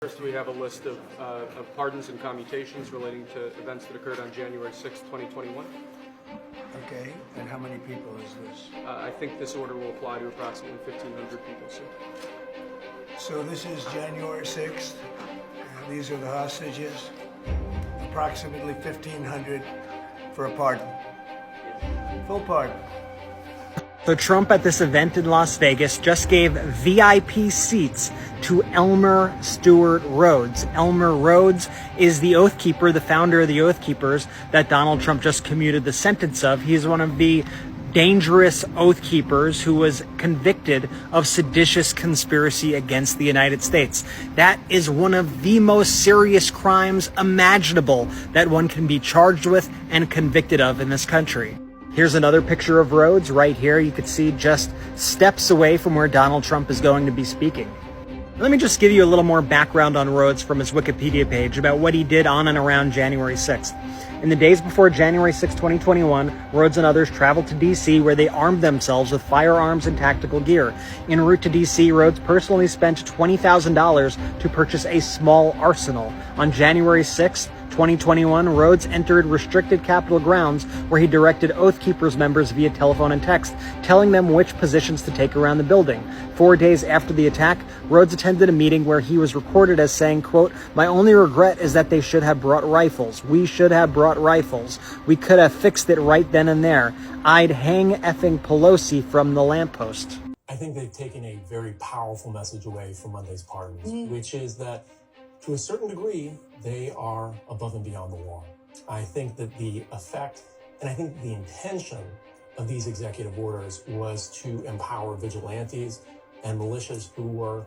First, we have a list of pardons and commutations relating to events that occurred on January 6, 2021. Okay, and how many people is this? I think this order will apply to approximately 1,500 people, sir. So this is January 6th, and these are the hostages. Approximately 1,500 for a pardon. Full pardon. So Trump at this event in Las Vegas just gave VIP seats to Elmer Stewart Rhodes. Elmer Rhodes is the Oath Keeper, the founder of the Oath Keepers that Donald Trump just commuted the sentence of. He's one of the dangerous Oath Keepers who was convicted of seditious conspiracy against the United States. That is one of the most serious crimes imaginable that one can be charged with and convicted of in this country. Here's another picture of Rhodes right here. You could see just steps away from where Donald Trump is going to be speaking. Let me just give you a little more background on Rhodes from his Wikipedia page about what he did on and around January 6th. In the days before January 6, 2021, Rhodes and others traveled to D.C. where they armed themselves with firearms and tactical gear. En route to D.C., Rhodes personally spent $20,000 to purchase a small arsenal. On January 6, 2021, Rhodes entered restricted Capitol grounds where he directed Oath Keepers members via telephone and text, telling them which positions to take around the building. 4 days after the attack, Rhodes attended a meeting where he was recorded as saying, quote, "My only regret is that they should have brought rifles. We should have brought rifles. We could have fixed it right then and there. I'd hang effing Pelosi from the lamppost." I think they've taken a very powerful message away from Monday's pardons, which is that to a certain degree, they are above and beyond the law. I think that the effect, and I think the intention of these executive orders was to empower vigilantes and militias who were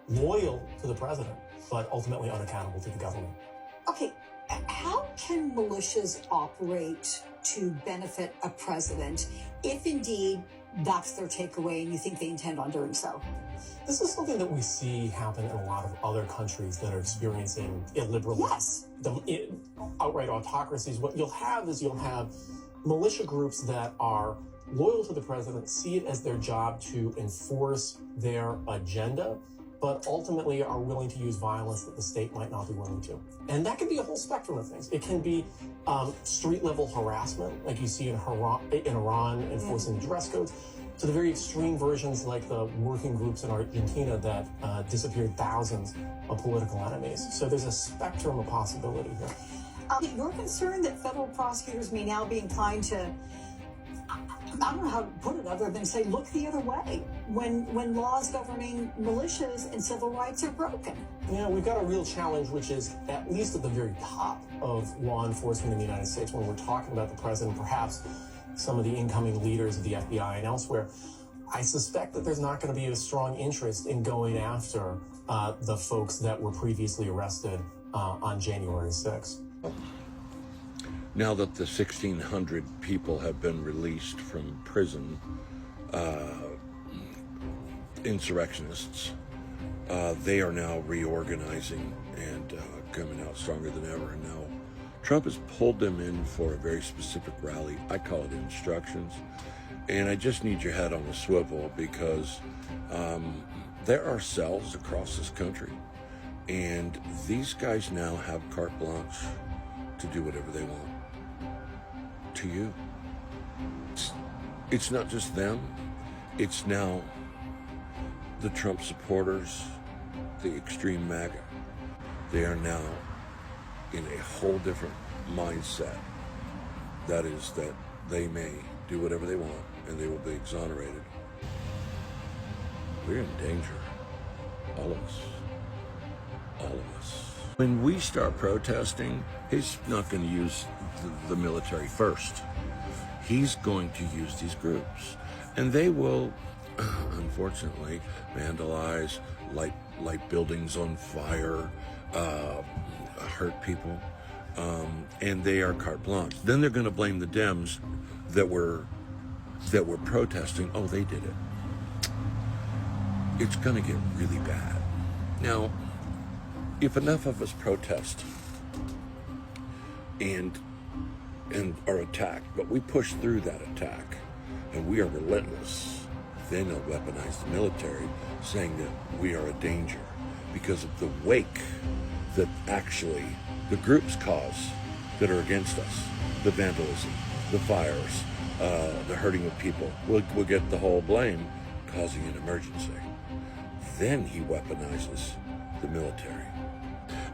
loyal to the president, but ultimately unaccountable to the government. Okay, how can militias operate to benefit a president if indeed that's their takeaway and you think they intend on doing so? This is something that we see happen in a lot of other countries that are experiencing illiberalism, Yes. Outright autocracies. What you'll have is militia groups that are loyal to the president, see it as their job to enforce their agenda, but ultimately are willing to use violence that the state might not be willing to. And that can be a whole spectrum of things. It can be street-level harassment, like you see in Iran enforcing dress codes, to the very extreme versions like the working groups in Argentina that disappeared thousands of political enemies. So there's a spectrum of possibility here. You're concerned that federal prosecutors may now be inclined to, I don't know how to put it other than say, look the other way when laws governing militias and civil rights are broken. Yeah, we've got a real challenge, which is at least at the very top of law enforcement in the United States when we're talking about the president, perhaps some of the incoming leaders of the FBI and elsewhere. I suspect that there's not going to be a strong interest in going after the folks that were previously arrested on January 6th. Now that the 1,600 people have been released from prison, insurrectionists, they are now reorganizing and coming out stronger than ever. And now Trump has pulled them in for a very specific rally. I call it instructions. And I just need your head on a swivel because there are cells across this country. And these guys now have carte blanche to do whatever they want to you. It's not just them. It's now the Trump supporters, the extreme MAGA. They are now in a whole different mindset. That is that they may do whatever they want and they will be exonerated. We're in danger. All of us. All of us. When we start protesting, he's not going to use the military first. He's going to use these groups. And they will, unfortunately, vandalize, light buildings on fire, hurt people, and they are carte blanche. Then they're going to blame the Dems that were protesting. Oh, they did it. It's going to get really bad. Now, if enough of us protest and are attacked, but we push through that attack and we are relentless, then they'll weaponize the military, saying that we are a danger because of the wake that actually the groups cause that are against us, the vandalism, the fires, the hurting of people, we'll get the whole blame, causing an emergency. Then he weaponizes the military.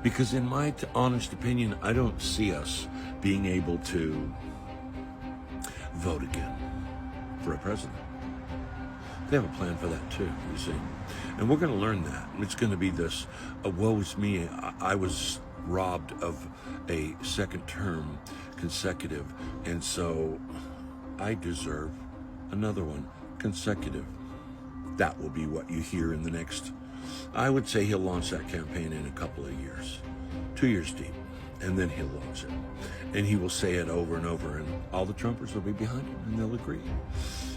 Because in my honest opinion, I don't see us being able to vote again for a president. They have a plan for that too, you see. And we're going to learn that. It's going to be this, woe is me, I was robbed of a second term consecutive, and so I deserve another one consecutive. That will be what you hear in the next, I would say he'll launch that campaign in a couple of years, 2 years deep, and then he'll launch it. And he will say it over and over, and all the Trumpers will be behind him, and they'll agree.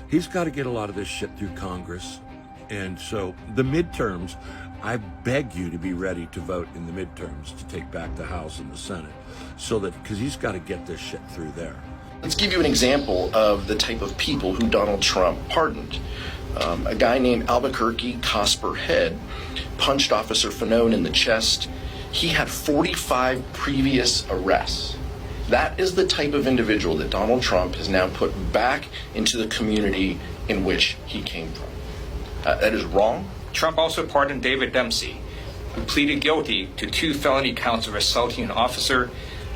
He's got to get a lot of this shit through Congress. And so the midterms, I beg you to be ready to vote in the midterms to take back the House and the Senate, so that, because he's got to get this shit through there. Let's give you an example of the type of people who Donald Trump pardoned. A guy named Albuquerque Cosper Head punched Officer Fanone in the chest. He had 45 previous arrests. That is the type of individual that Donald Trump has now put back into the community in which he came from. That is wrong. Trump also pardoned David Dempsey, who pleaded guilty to 2 felony counts of assaulting an officer.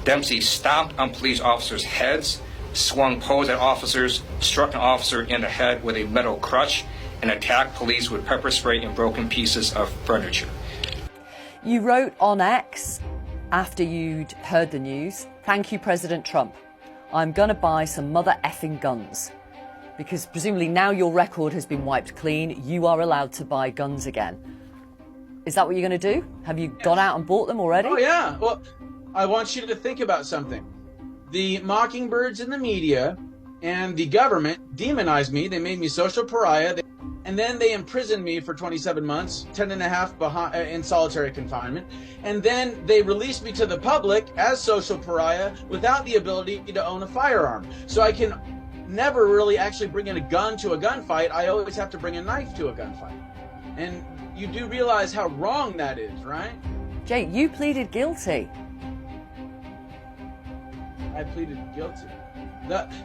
Dempsey stomped on police officers' heads, swung poles at officers, struck an officer in the head with a metal crutch, and attacked police with pepper spray and broken pieces of furniture. You wrote on X, after you'd heard the news, "Thank you, President Trump. I'm going to buy some mother effing guns." Because presumably now your record has been wiped clean, you are allowed to buy guns again. Is that what you're going to do? Have you gone out and bought them already? Oh, yeah. Well, I want you to think about something. The mockingbirds in the media and the government demonized me. They made me social pariah. And then they imprisoned me for 27 months, 10 and a half in solitary confinement. And then they released me to the public as social pariah without the ability to own a firearm. So I can never really actually bring in a gun to a gunfight. I always have to bring a knife to a gunfight. And you do realize how wrong that is, right? Jake, you pleaded guilty. I pleaded guilty.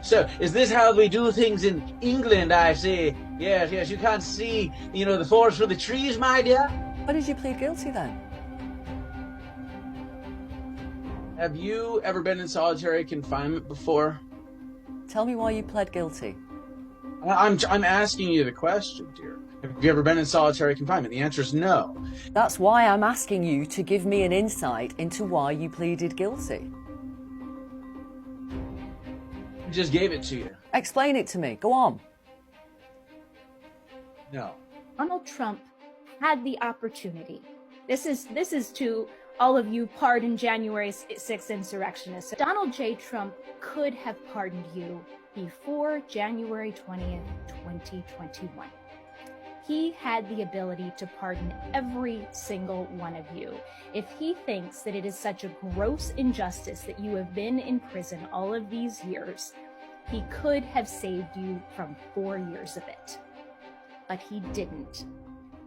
So, is this how we do things in England, I say? Yes, you can't see, the forest for the trees, my dear. Why did you plead guilty then? Have you ever been in solitary confinement before? Tell me why you pled guilty. I'm asking you the question, dear. Have you ever been in solitary confinement? The answer is no. That's why I'm asking you to give me an insight into why you pleaded guilty. I just gave it to you. Explain it to me. Go on. No. Donald Trump had the opportunity. This is to all of you pardoned January 6th insurrectionists. Donald J. Trump could have pardoned you before January 20th, 2021. He had the ability to pardon every single one of you. If he thinks that it is such a gross injustice that you have been in prison all of these years, he could have saved you from 4 years of it. But he didn't.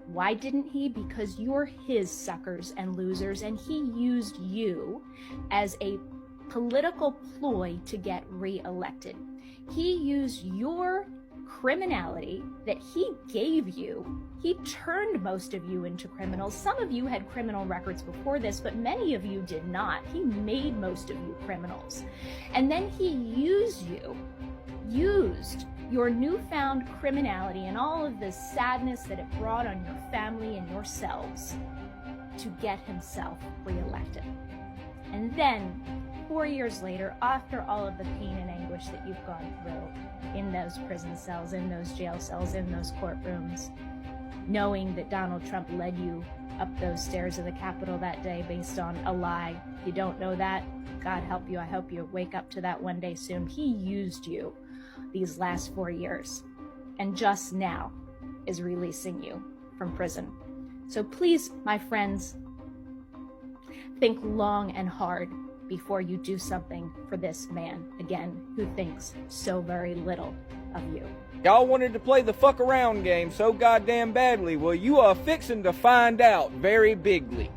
Why didn't he? Because you're his suckers and losers, and he used you as a political ploy to get reelected. He used your criminality that he gave you. He turned most of you into criminals. Some of you had criminal records before this, but many of you did not. He made most of you criminals. And then he used your newfound criminality and all of the sadness that it brought on your family and yourselves to get himself reelected. And then 4 years later, after all of the pain and anguish that you've gone through in those prison cells, in those jail cells, in those courtrooms, knowing that Donald Trump led you up those stairs of the Capitol that day based on a lie. You don't know that? God help you. I hope you wake up to that one day soon. He used you these last 4 years, and just now is releasing you from prison. So please, my friends, think long and hard before you do something for this man, again, who thinks so very little of you. Y'all wanted to play the fuck around game so goddamn badly. Well, you are fixing to find out very bigly.